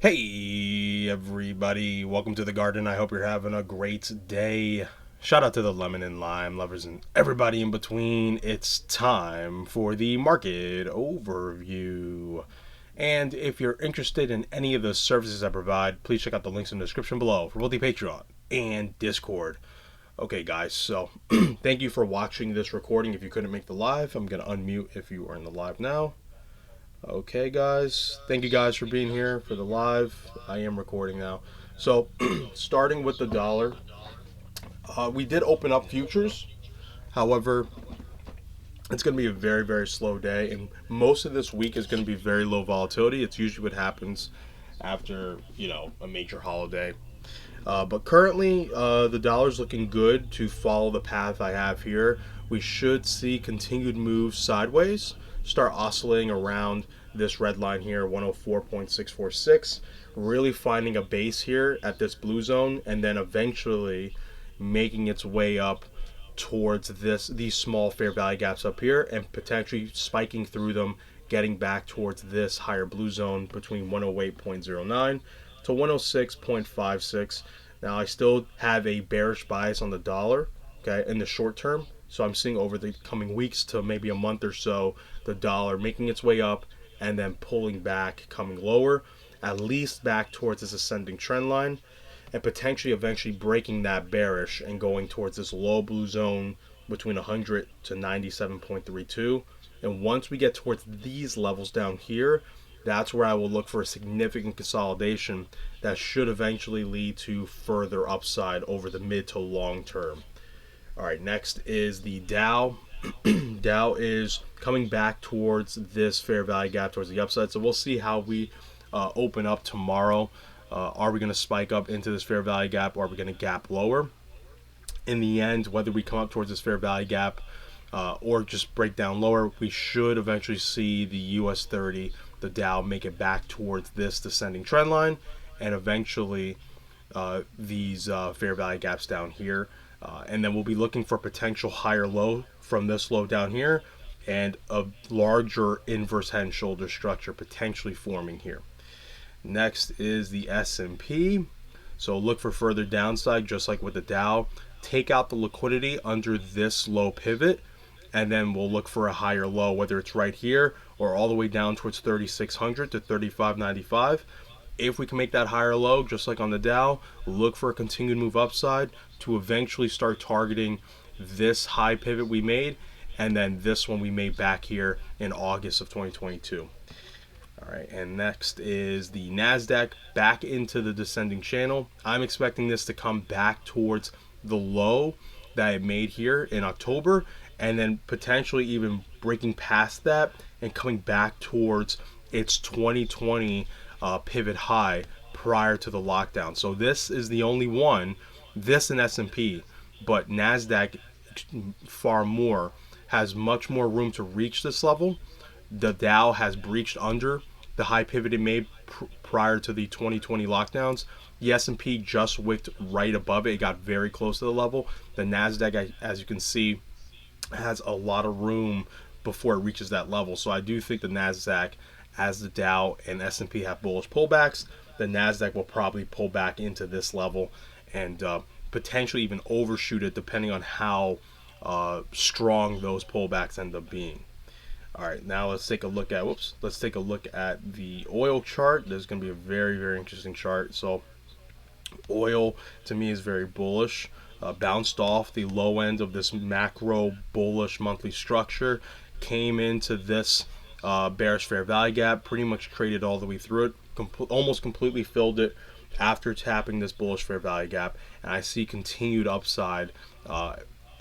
Hey everybody, welcome to the garden. I hope you're having a great day. Shout out to the lemon and lime lovers and everybody in between. It's time for the market overview. And if you're interested in any of the services I provide, please check out the links in the description below for both the Patreon and Discord. Okay, guys, so thank you for watching this recording. If you couldn't make the live, I'm going to unmute if you are in the live now. Okay, guys. Thank you guys for being here for the live. I am recording now. So, starting with the dollar, we did open up futures. However, it's going to be a very, very slow day, and most of this week is going to be very low volatility. It's usually what happens after a major holiday. But currently, the dollar's looking good to follow the path I have here. We should see continued moves sideways, start oscillating around this red line here, 104.646, really finding a base here at this blue zone, and then eventually making its way up towards these small fair value gaps up here and potentially spiking through them, getting back towards this higher blue zone between 108.09 to 106.56. Now I still have a bearish bias on the dollar, okay, in the short term. So I'm seeing over the coming weeks to maybe a month or so, the dollar making its way up and then pulling back, coming lower, at least back towards this ascending trend line, and potentially eventually breaking that bearish and going towards this low blue zone between 100 to 97.32. And once we get towards these levels down here, that's where I will look for a significant consolidation that should eventually lead to further upside over the mid to long term. All right, next is the Dow. Dow is coming back towards this fair value gap towards the upside. So we'll see how we open up tomorrow. Are we going to spike up into this fair value gap, or are we going to gap lower? In the end, whether we come up towards this fair value gap or just break down lower, we should eventually see the US 30, the Dow, make it back towards this descending trend line, and eventually these fair value gaps down here. And then we'll be looking for potential higher low from this low down here and a larger inverse head and shoulder structure potentially forming here. Next is the S&P. So look for further downside, just like with the Dow. Take out the liquidity under this low pivot, and then we'll look for a higher low, whether it's right here or all the way down towards 3,600 to 3,595. If we can make that higher low, just like on the Dow, look for a continued move upside to eventually start targeting this high pivot we made, and then this one we made back here in August of 2022. All right, and next is the NASDAQ back into the descending channel. I'm expecting this to come back towards the low that it made here in October, and then potentially even breaking past that and coming back towards its 2020 pivot high prior to the lockdown. So this is the only one, this and S&P, but NASDAQ far more, has much more room to reach this level. The Dow has breached under the high pivot it made prior to the 2020 lockdowns. The S&P just wicked right above it. It got very close to the level. The NASDAQ, as you can see, has a lot of room before it reaches that level. So I do think the NASDAQ, as the Dow and S&P have bullish pullbacks, the NASDAQ will probably pull back into this level and potentially even overshoot it depending on how strong those pullbacks end up being. All right, now let's take a look at the oil chart. There's going to be a very, very interesting chart. So oil to me is very bullish. Bounced off the low end of this macro bullish monthly structure, came into this bearish fair value gap, pretty much traded all the way through it, almost completely filled it after tapping this bullish fair value gap, and I see continued upside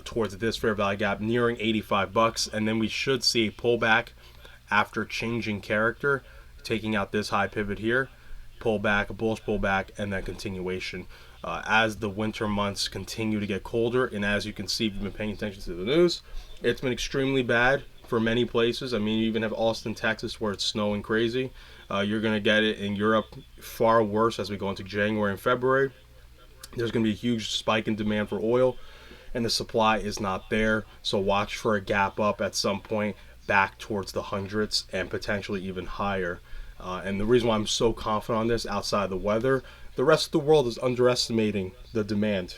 towards this fair value gap nearing 85 bucks, and then we should see a pullback after changing character, taking out this high pivot here, pullback, a bullish pullback, and then continuation as the winter months continue to get colder. And as you can see, if you've been paying attention to the news, it's been extremely bad for many places. I mean, you even have Austin, Texas, where it's snowing crazy. You're going to get it in Europe far worse as we go into January and February. There's going to be a huge spike in demand for oil, and the supply is not there. So watch for a gap up at some point back towards the hundreds and potentially even higher. And the reason why I'm so confident on this, outside of the weather, the rest of the world is underestimating the demand.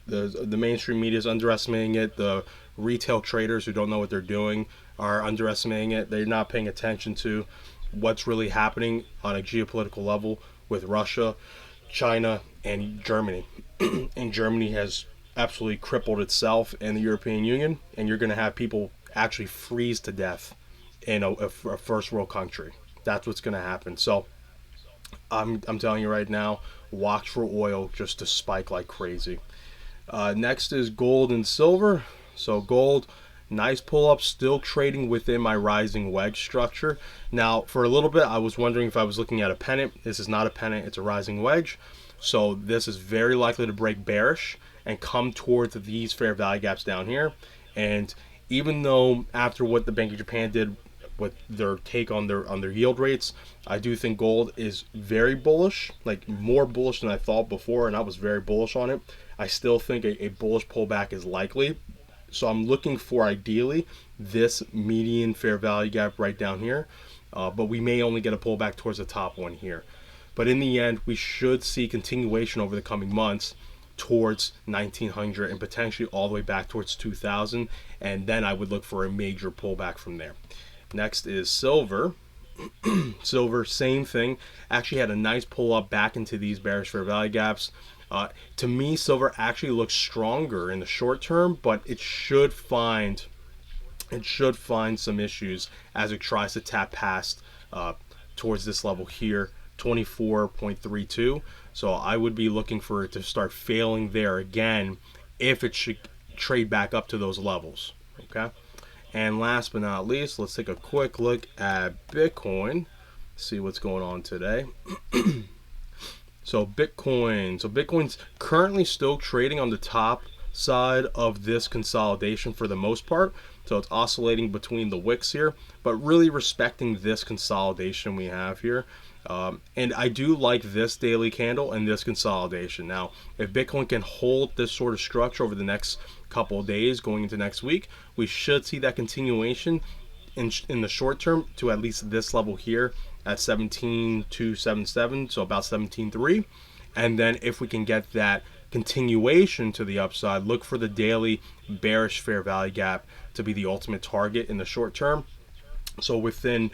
The mainstream media is underestimating it. The retail traders who don't know what they're doing are underestimating it. They're not paying attention to what's really happening on a geopolitical level with Russia, China, and Germany. And Germany has absolutely crippled itself and the European Union, and you're going to have people actually freeze to death in a first world country. That's what's going to happen. So I'm telling you right now, watch for oil just to spike like crazy. Next is gold and silver. So gold, nice pull up, still trading within my rising wedge structure. Now, for a little bit, I was wondering if I was looking at a pennant. This is not a pennant, it's a rising wedge. So this is very likely to break bearish and come towards these fair value gaps down here. And even though after what the Bank of Japan did with their take on their yield rates, I do think gold is very bullish, like more bullish than I thought before, and I was very bullish on it. I still think a bullish pullback is likely. So I'm looking for, ideally, this median fair value gap right down here. But we may only get a pullback towards the top one here. But in the end, we should see continuation over the coming months towards 1900 and potentially all the way back towards 2000. And then I would look for a major pullback from there. Next is silver. Silver, same thing. Actually had a nice pull up back into these bearish fair value gaps. To me, silver actually looks stronger in the short term, but it should find some issues as it tries to tap past towards this level here, 24.32. So I would be looking for it to start failing there again if it should trade back up to those levels. Okay. And last but not least, let's take a quick look at Bitcoin. See what's going on today. So Bitcoin's currently still trading on the top side of this consolidation for the most part. So it's oscillating between the wicks here, but really respecting this consolidation we have here. And I do like this daily candle and this consolidation. Now, if Bitcoin can hold this sort of structure over the next couple of days going into next week, we should see that continuation in the short term to at least this level here at 17,277, so about 17.3. And then if we can get that continuation to the upside, look for the daily bearish fair value gap to be the ultimate target in the short term. So within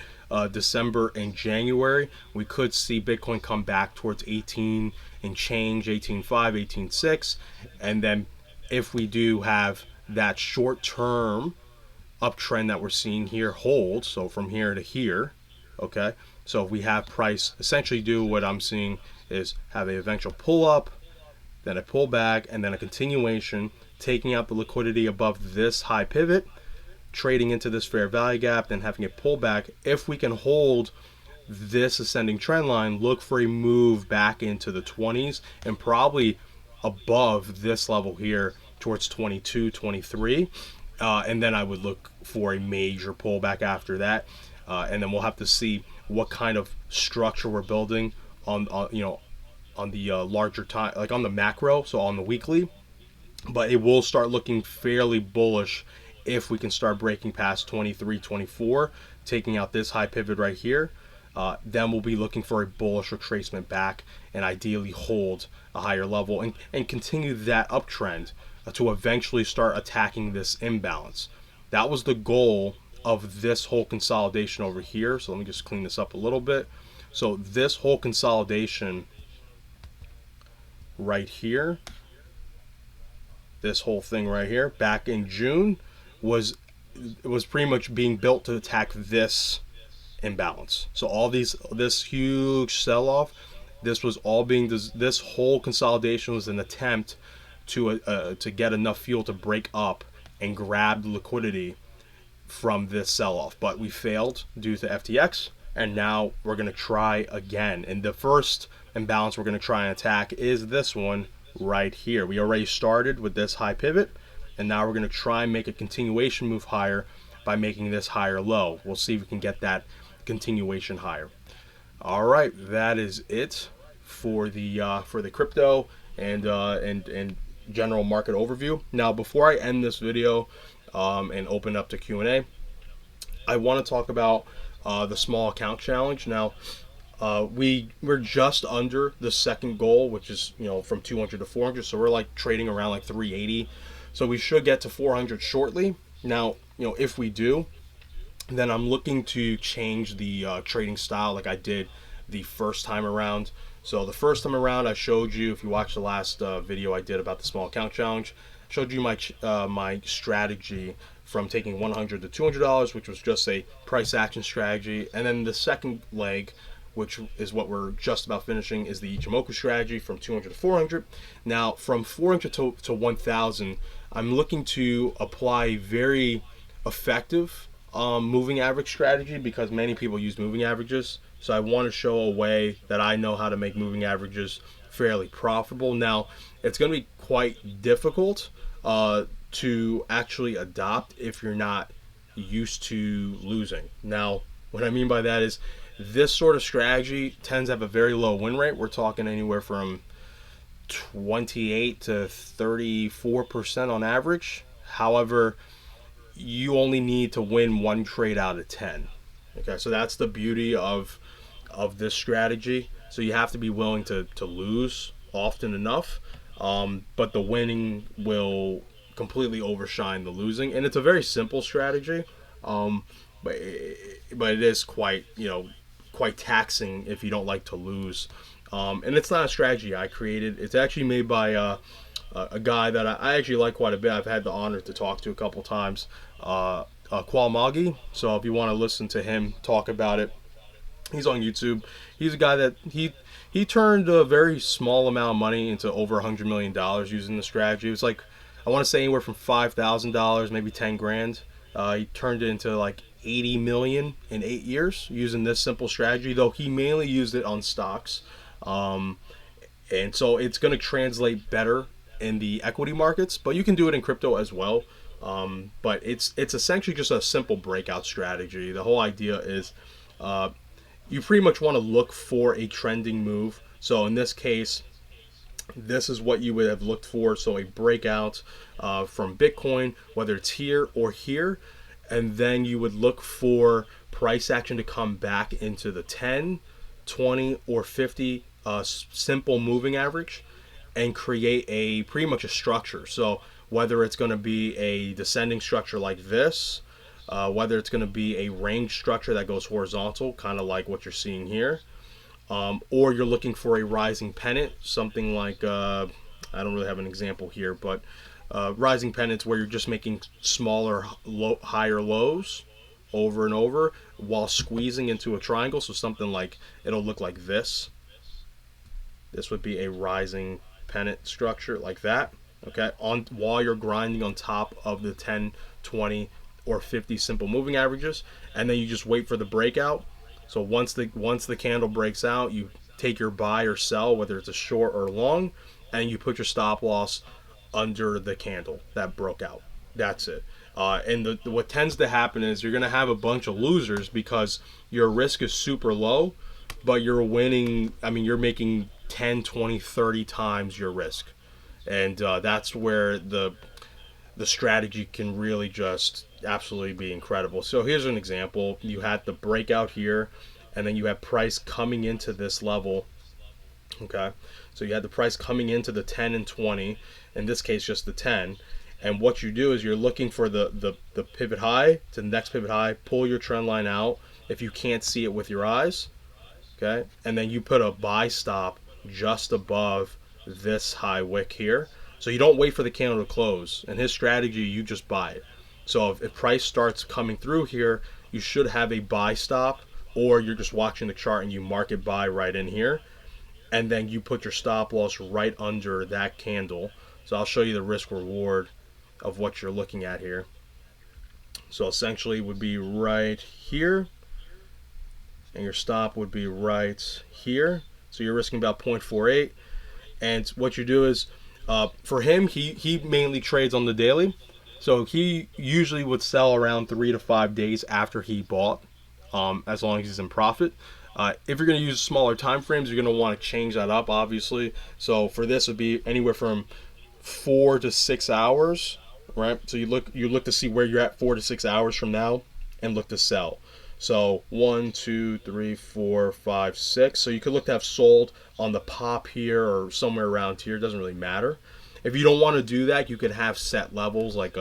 December and January, we could see Bitcoin come back towards 18 and change, 18.5, 18.6. And then if we do have that short-term uptrend that we're seeing here hold, so from here to here, okay? So if we have price essentially do what I'm seeing is have a eventual pull up, then a pull back, and then a continuation, taking out the liquidity above this high pivot, trading into this fair value gap, then having a pullback. If we can hold this ascending trend line, look for a move back into the 20s and probably above this level here towards 22, 23. And then I would look for a major pullback after that. And then we'll have to see what kind of structure we're building on the larger time, like on the macro, so on the weekly. But it will start looking fairly bullish if we can start breaking past 23, 24, taking out this high pivot right here. Then we'll be looking for a bullish retracement back and ideally hold a higher level and continue that uptrend to eventually start attacking this imbalance. That was the goal of this whole consolidation over here. So let me just clean this up a little bit. So this whole consolidation right here, this whole thing right here back in June was pretty much being built to attack this imbalance. So all this huge sell-off, this was all being this whole consolidation was an attempt to get enough fuel to break up and grab the liquidity from this sell-off, but we failed due to FTX, and now we're going to try again. And the first imbalance we're going to try and attack is this one right here. We already started with this high pivot, and now we're going to try and make a continuation move higher by making this higher low. We'll see if we can get that continuation higher. All right, that is it for the crypto and general market overview. Now, before I end this video and open up to Q&A, I want to talk about the small account challenge. Now, We're just under the second goal, which is from 200 to 400. So we're like trading around like 380. So we should get to 400 shortly. Now, if we do, then I'm looking to change the trading style like I did the first time around. So the first time around, I showed you, if you watched the last video I did about the small account challenge, showed you my strategy from taking $100 to $200, which was just a price action strategy. And then the second leg, which is what we're just about finishing, is the Ichimoku strategy from 200 to 400. Now, from 400 to 1,000, I'm looking to apply very effective moving average strategy because many people use moving averages. So I want to show a way that I know how to make moving averages fairly profitable. Now, it's going to be quite difficult to actually adopt if you're not used to losing. Now, what I mean by that is this sort of strategy tends to have a very low win rate. We're talking anywhere from 28 to 34% on average. However, you only need to win one trade out of 10. Okay, so that's the beauty of this strategy. So you have to be willing to lose often enough, but the winning will completely overshine the losing. And it's a very simple strategy, but it is quite taxing if you don't like to lose. And it's not a strategy I created. It's actually made by a guy that I actually like quite a bit. I've had the honor to talk to a couple times, Kwalmagi. So if you want to listen to him talk about it, he's on YouTube. He's a guy that he turned a very small amount of money into over $100 million using the strategy. It was like, I want to say anywhere from $5,000, maybe 10 grand. He turned it into like 80 million in 8 years using this simple strategy, though he mainly used it on stocks. And so it's going to translate better in the equity markets, but you can do it in crypto as well. But it's essentially just a simple breakout strategy. The whole idea is you pretty much want to look for a trending move. So in this case, this is what you would have looked for. So a breakout from Bitcoin, whether it's here or here, and then you would look for price action to come back into the 10, 20, or 50 simple moving average and create a pretty much a structure. So whether it's going to be a descending structure like this, whether it's going to be a range structure that goes horizontal, kind of like what you're seeing here, or you're looking for a rising pennant, something like, I don't really have an example here, but rising pennants where you're just making smaller, higher lows over and over while squeezing into a triangle. So something like, it'll look like this. This would be a rising pennant structure like that. Okay, while you're grinding on top of the 10, 20, or 50 simple moving averages, and then you just wait for the breakout. So once the candle breaks out, you take your buy or sell, whether it's a short or long, and you put your stop loss under the candle that broke out. That's it. And what tends to happen is you're going to have a bunch of losers because your risk is super low, but you're winning. I mean, you're making 10, 20, 30 times your risk. And that's where the strategy can really just absolutely be incredible. So here's an example. You had the breakout here, and then you have price coming into this level. Okay, so you had the price coming into the 10 and 20, in this case just the 10. And what you do is you're looking for the pivot high to the next pivot high, pull your trend line out if you can't see it with your eyes. Okay, and then you put a buy stop just above this high wick here. So you don't wait for the candle to close. In his strategy, you just buy it. So if price starts coming through here, you should have a buy stop, or you're just watching the chart and you market buy right in here. And then you put your stop loss right under that candle. So I'll show you the risk reward of what you're looking at here. So essentially it would be right here, and your stop would be right here. So you're risking about 0.48. And what you do is, for him, he mainly trades on the daily. So he usually would sell around 3 to 5 days after he bought, as long as he's in profit. If you're going to use smaller time frames, you're going to want to change that up, obviously. So for this, it would be anywhere from 4 to 6 hours, right? So you look to see where you're at 4 to 6 hours from now and look to sell. So 1, 2, 3, 4, 5, 6. So you could look to have sold on the pop here or somewhere around here. It doesn't really matter. If you don't want to do that, you could have set levels like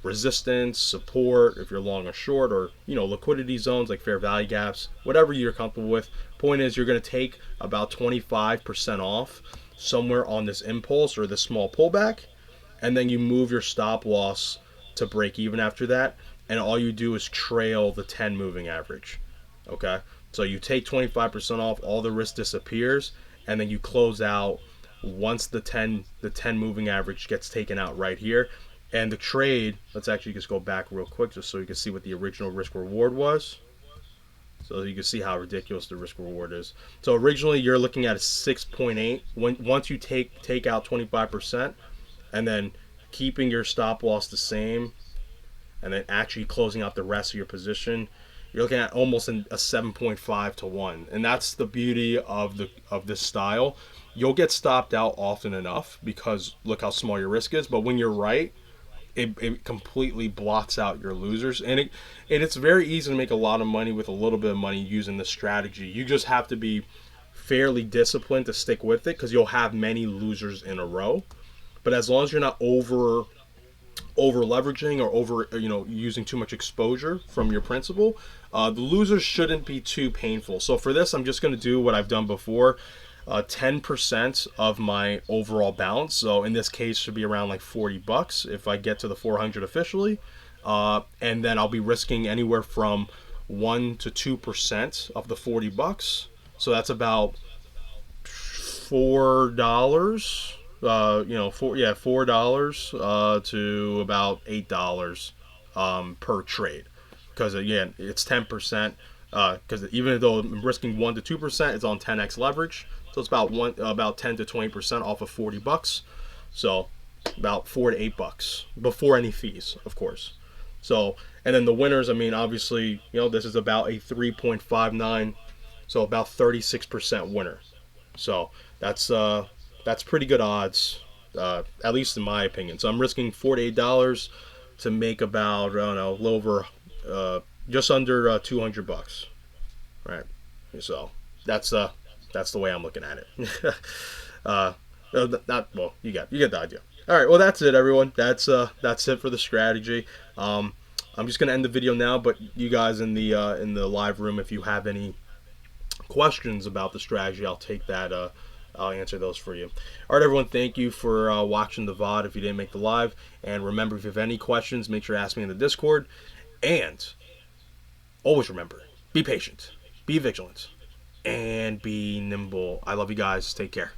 resistance, support if you're long or short, or liquidity zones like fair value gaps, whatever you're comfortable with. Point is, you're going to take about 25% off somewhere on this impulse or this small pullback, and then you move your stop loss to break even after that, and all you do is trail the 10 moving average. Okay, so you take 25% off, all the risk disappears, and then you close out once the 10 moving average gets taken out right here. And the trade, let's actually just go back real quick just so you can see what the original risk reward was. So you can see how ridiculous the risk reward is. So originally you're looking at a 6.8. Once you take out 25%, and then keeping your stop loss the same, and then actually closing out the rest of your position, you're looking at almost a 7.5 to 1. And that's the beauty of this style. You'll get stopped out often enough because look how small your risk is. But when you're right, it completely blots out your losers, and it's very easy to make a lot of money with a little bit of money using this strategy. You just have to be fairly disciplined to stick with it because you'll have many losers in a row. But as long as you're not over leveraging or over using too much exposure from your principal, the losers shouldn't be too painful. So for this, I'm just going to do what I've done before. 10% of my overall balance. So in this case, should be around like $40 if I get to the 400 officially, and then I'll be risking anywhere from 1 to 2% of the $40. So that's about $4. $4 to about $8 per trade, because again it's 10%. Because even though I'm risking 1 to 2%, it's on 10x leverage. So it's about 10 to 20% off of $40. So about $4 to $8 before any fees, of course. So, and then the winners, I mean, obviously, this is about a 3.59, so about 36% winner. So that's pretty good odds, at least in my opinion. So I'm risking $48 to make about, I don't know, a little over, just under $200. Right. So that's the way I'm looking at it. Not well. You get the idea. All right. Well, that's it, everyone. That's it for the strategy. I'm just gonna end the video now. But you guys in the live room, if you have any questions about the strategy, I'll take that. I'll answer those for you. All right, everyone. Thank you for watching the VOD. If you didn't make the live, and remember, if you have any questions, make sure to ask me in the Discord. And always remember, be patient, be vigilant, and be nimble. I love you guys. Take care.